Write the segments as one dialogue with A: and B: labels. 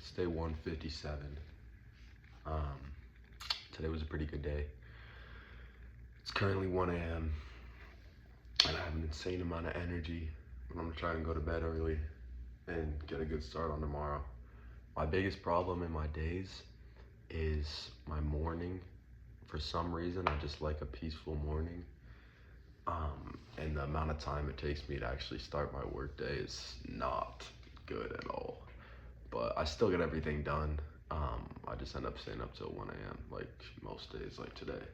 A: It's day 157. Today was a pretty good day. It's currently 1 a.m. and I have an insane amount of energy. And I'm gonna try and go to bed early and get a good start on tomorrow. My biggest problem in my days is my morning. For some reason, I just like a peaceful morning. And the amount of time it takes me to actually start my workday is not good at all. But I still get everything done. I just end up staying up till 1 a.m. like most days, like today.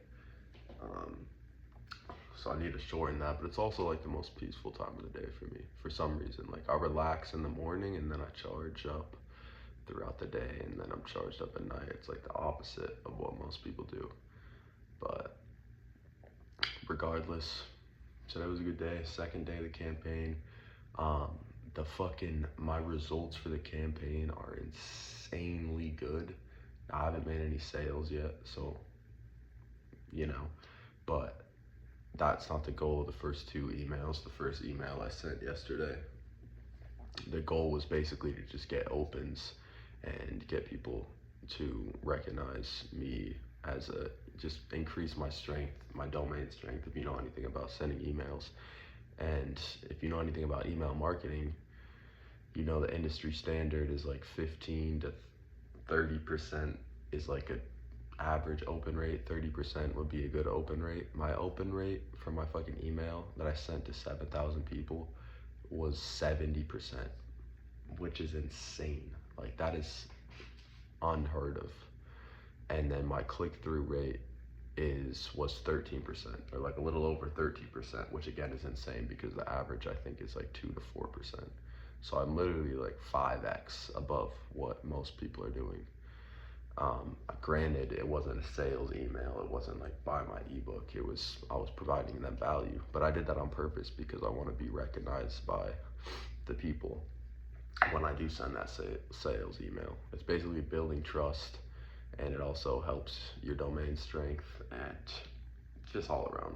A: So I need to shorten that, but it's also like the most peaceful time of the day for me for some reason. Like I relax in the morning and then I charge up throughout the day and then I'm charged up at night. It's like the opposite of what most people do. But regardless, today was a good day. Second day of the campaign. My results for the campaign are insanely good. I haven't made any sales yet, so but that's not the goal of the first two emails. The first email I sent yesterday, the goal was basically to just get opens and get people to recognize me as just increase my strength, my domain strength, if you know anything about sending emails. And if you know anything about email marketing, you know the industry standard is like 15 to 30% is like a average open rate. 30% would be a good open rate. My open rate for my fucking email that I sent to 7,000 people was 70%, which is insane. Like that is unheard of. And then my click-through rate was 13%, or like a little over 13%, which again is insane because the average I think is like 2 to 4%. So I'm literally like 5x above what most people are doing. Granted, it wasn't a sales email. It wasn't like buy my ebook. I was providing them value, but I did that on purpose because I want to be recognized by the people when I do send that sales email. It's basically building trust, and it also helps your domain strength and just all around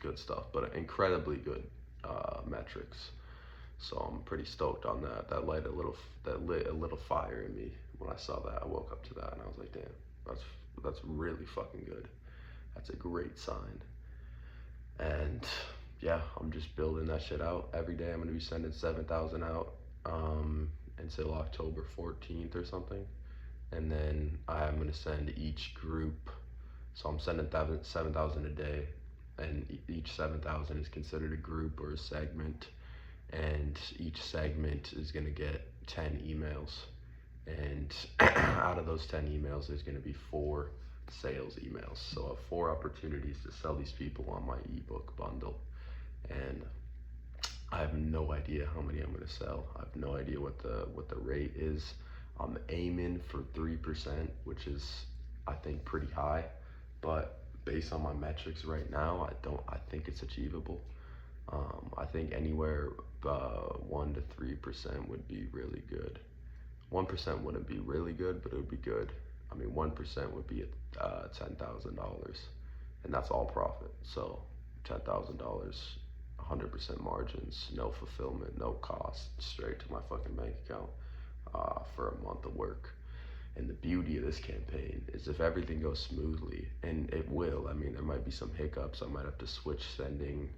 A: good stuff, but incredibly good metrics. So I'm pretty stoked on that. That lit a little fire in me when I saw that. I woke up to that and I was like, damn, that's really fucking good. That's a great sign. And yeah, I'm just building that shit out. Every day I'm gonna be sending 7,000 out until October 14th or something. And then I'm gonna send each group. So I'm sending 7,000 a day, and each 7,000 is considered a group or a segment. And each segment is gonna get 10 emails. And out of those 10 emails, there's gonna be 4 sales emails. So I have 4 opportunities to sell these people on my ebook bundle. And I have no idea how many I'm gonna sell. I have no idea what the rate is. I'm aiming for 3%, which is, I think, pretty high. But based on my metrics right now, I think it's achievable. I think anywhere 1 to 3% would be really good. 1% wouldn't be really good, but it would be good. I mean, 1% would be $10,000, and that's all profit. So $10,000, 100% margins, no fulfillment, no cost, straight to my fucking bank account for a month of work. And the beauty of this campaign is if everything goes smoothly, and it will. I mean, there might be some hiccups. I might have to switch sending.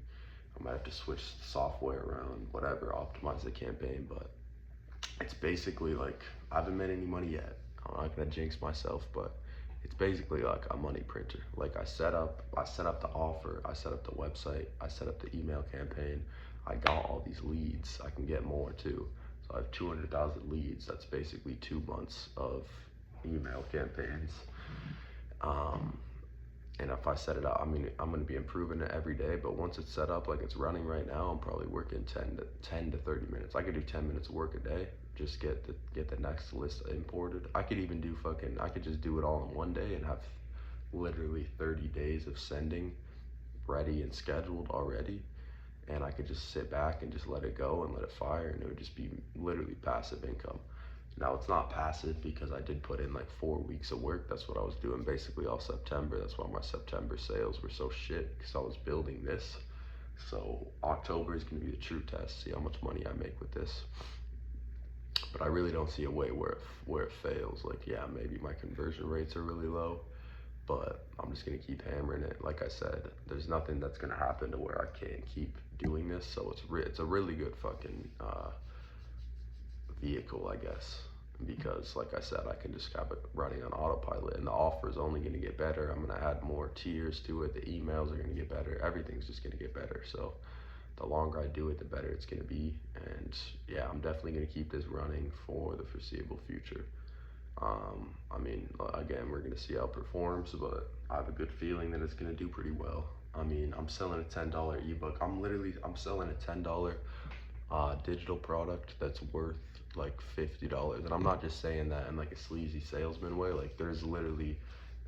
A: I might have to switch software around, whatever, optimize the campaign. But it's basically like, I haven't made any money yet. I'm not gonna jinx myself, but it's basically like a money printer. Like I set up the offer, I set up the website, I set up the email campaign. I got all these leads. I can get more too. So I have 200,000 leads. That's basically 2 months of email campaigns. And if I set it up, I mean, I'm gonna be improving it every day, but once it's set up like it's running right now, I'm probably working 10 to 30 minutes. I could do 10 minutes of work a day, just get the next list imported. I could even do I could just do it all in one day and have literally 30 days of sending ready and scheduled already. And I could just sit back and just let it go and let it fire, and it would just be literally passive income. Now it's not passive because I did put in like 4 weeks of work. That's what I was doing basically all September. That's why my September sales were so shit, because I was building this. So October is gonna be the true test, see how much money I make with this. but I really don't see a way where it fails. Like, yeah, maybe my conversion rates are really low, but I'm just gonna keep hammering it. Like I said, there's nothing that's gonna happen to where I can't keep doing this. So it's a really good fucking vehicle, I guess, because like I said, I can just have it running on autopilot, and the offer is only gonna get better. I'm gonna add more tiers to it. The emails are gonna get better. Everything's just gonna get better. So the longer I do it, the better it's gonna be. And yeah, I'm definitely gonna keep this running for the foreseeable future. I mean, again, we're gonna see how it performs, but I have a good feeling that it's gonna do pretty well. I mean, I'm selling a $10 ebook. I'm selling a $10 digital product that's worth like $50, and I'm not just saying that in like a sleazy salesman way. Like, there's literally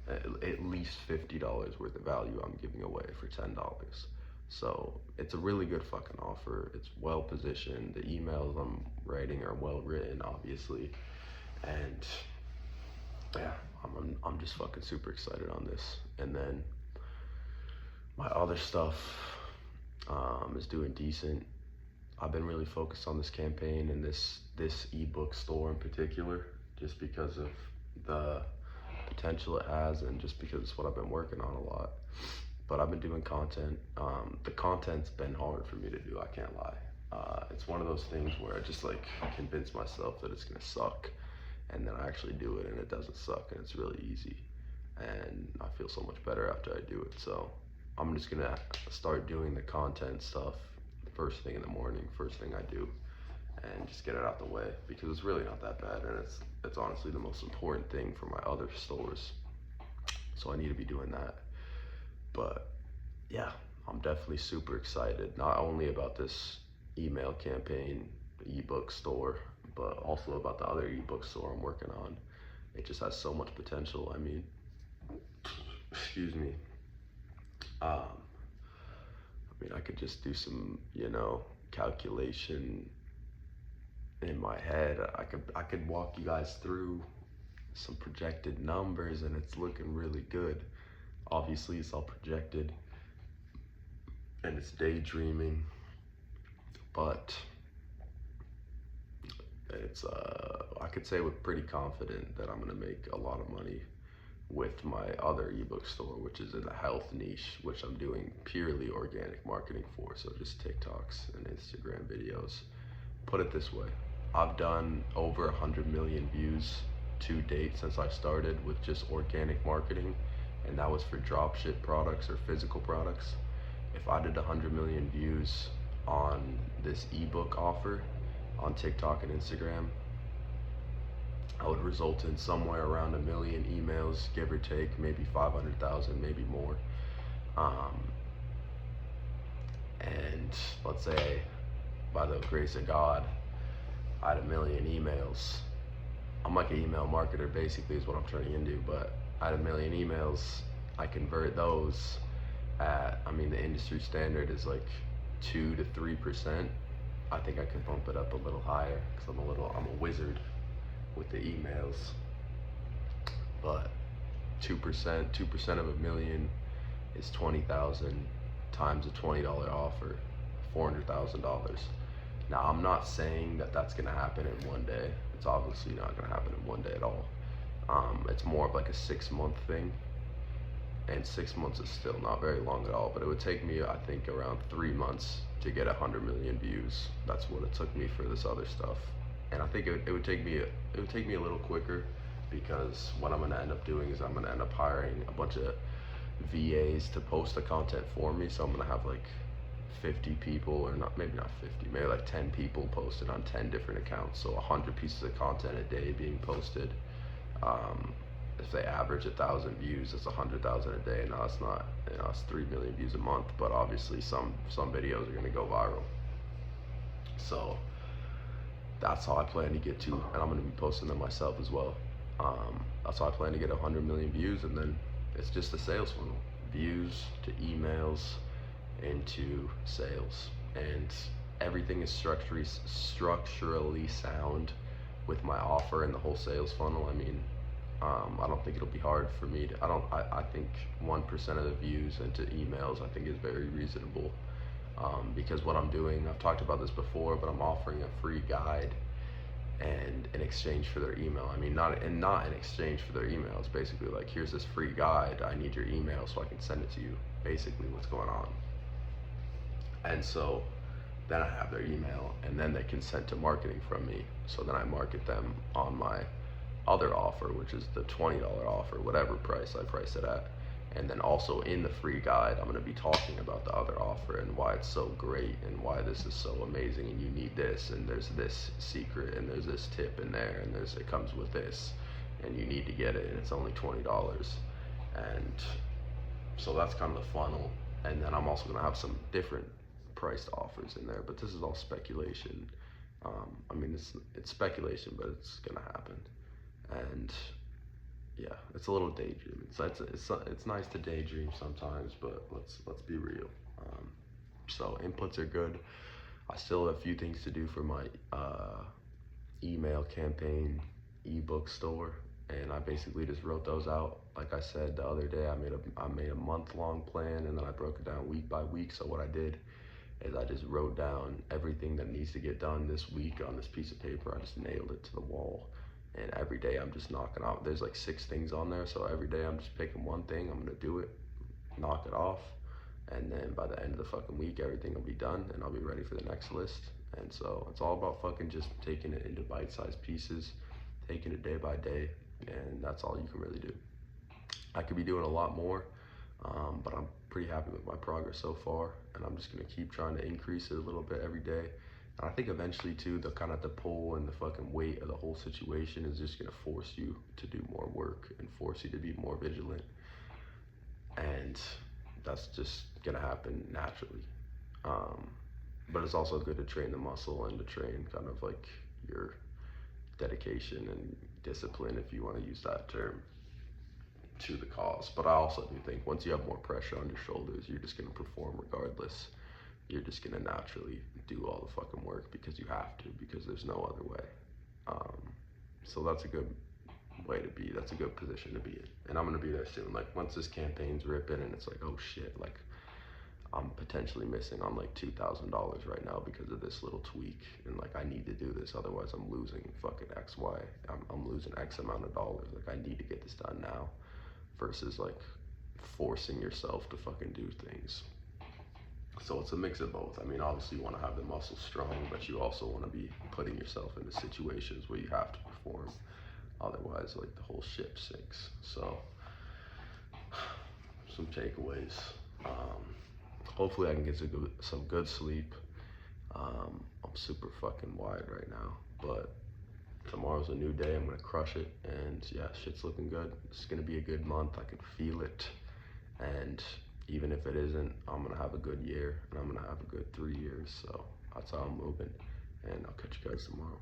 A: at least $50 worth of value I'm giving away for $10. So it's a really good fucking offer. It's well positioned. The emails I'm writing are well written, obviously, and yeah, I'm just fucking super excited on this. And then my other stuff is doing decent. I've been really focused on this campaign and this ebook store in particular, just because of the potential it has, and just because it's what I've been working on a lot. But I've been doing content. The content's been hard for me to do, I can't lie. It's one of those things where I just like convince myself that it's gonna suck, and then I actually do it and it doesn't suck, and it's really easy, and I feel so much better after I do it. So I'm just gonna start doing the content stuff first thing in the morning, first thing I do, and just get it out the way, because it's really not that bad, and it's honestly the most important thing for my other stores. So I need to be doing that. But yeah, I'm definitely super excited, not only about this email campaign, ebook store, but also about the other ebook store I'm working on. It just has so much potential. I mean, excuse me. I could just do some, calculation in my head. I could walk you guys through some projected numbers, and it's looking really good. Obviously, it's all projected and it's daydreaming, but it's I could say with pretty confident that I'm gonna make a lot of money with my other ebook store, which is in the health niche, which I'm doing purely organic marketing for. So just TikToks and Instagram videos. Put it this way, I've done over 100 million views to date since I started with just organic marketing, and that was for dropship products or physical products. If I did 100 million views on this ebook offer on TikTok and Instagram, I would result in somewhere around 1 million emails, give or take, maybe 500,000, maybe more. And let's say, by the grace of God, I had 1 million emails. I'm like an email marketer, basically, is what I'm turning into, but I had 1 million emails. I convert those at, the industry standard is like 2 to 3%. I think I can bump it up a little higher, because I'm a wizard with the emails. But 2% of 1 million is 20,000 times a $20 offer, $400,000. Now, I'm not saying that that's gonna happen in one day. It's obviously not gonna happen in one day at all. It's more of like a 6-month thing, and 6 months is still not very long at all, but it would take me, I think, around 3 months to get 100 million views. That's what it took me for this other stuff. And I think it would take me a little quicker, because what I'm gonna end up doing is I'm gonna end up hiring a bunch of VAs to post the content for me. So I'm gonna have like 50 people, or maybe not 50, maybe like 10 people posted on 10 different accounts. So 100 pieces of content a day being posted. If they average 1,000 views, that's 100,000 a day. Now it's not, it's 3 million views a month, but obviously some videos are gonna go viral. So that's how I plan to get to, and I'm gonna be posting them myself as well. That's how I plan to get 100 million views, and then it's just a sales funnel. Views to emails into sales, and everything is structurally sound with my offer and the whole sales funnel. I don't think it'll be hard for me to, I think 1% of the views into emails, I think, is very reasonable. Because what I'm doing, I've talked about this before, but I'm offering a free guide and in exchange for their email. I mean, not in exchange for their email. It's basically like, here's this free guide. I need your email so I can send it to you. Basically, what's going on. And so then I have their email, and then they consent to marketing from me. So then I market them on my other offer, which is the $20 offer, whatever price I price it at. And then also in the free guide, I'm going to be talking about the other offer and why it's so great and why this is so amazing and you need this and there's this secret and there's this tip in there and it comes with this and you need to get it and it's only $20. And so that's kind of the funnel. And then I'm also going to have some different priced offers in there, but this is all speculation. I mean, it's speculation, but it's going to happen. And yeah, it's a little daydream. It's nice to daydream sometimes, but let's be real. So inputs are good. I still have a few things to do for my email campaign ebook store, and I basically just wrote those out. Like I said the other day, I made a month-long plan, and then I broke it down week by week. So what I did is I just wrote down everything that needs to get done this week on this piece of paper. I just nailed it to the wall. And every day I'm just knocking out, there's like 6 things on there. So every day I'm just picking one thing, I'm gonna do it, knock it off. And then by the end of the fucking week, everything will be done and I'll be ready for the next list. And so it's all about fucking just taking it into bite-sized pieces, taking it day by day. And that's all you can really do. I could be doing a lot more, but I'm pretty happy with my progress so far. And I'm just gonna keep trying to increase it a little bit every day. And I think eventually too, the pull and the fucking weight of the whole situation is just gonna force you to do more work and force you to be more vigilant. And that's just gonna happen naturally. But it's also good to train the muscle and to train kind of like your dedication and discipline, if you wanna use that term, to the cause. But I also do think once you have more pressure on your shoulders, you're just gonna perform regardless. You're just gonna naturally do all the fucking work because you have to, because there's no other way. So that's a good way to be. That's a good position to be in. And I'm gonna be there soon. Like once this campaign's ripping and it's like, oh shit, like I'm potentially missing on like $2,000 right now because of this little tweak, and like I need to do this, otherwise I'm losing fucking X, Y. I'm losing X amount of dollars. Like I need to get this done now, versus like forcing yourself to fucking do things. So it's a mix of both. I mean, obviously you want to have the muscle strong, but you also want to be putting yourself into situations where you have to perform. Otherwise, like the whole ship sinks. So some takeaways. Hopefully I can get some good sleep. I'm super fucking wired right now, but tomorrow's a new day. I'm gonna crush it, and yeah, shit's looking good. It's gonna be a good month. I can feel it, and even if it isn't, I'm gonna have a good year, and I'm gonna have a good 3 years. So that's how I'm moving, and I'll catch you guys tomorrow.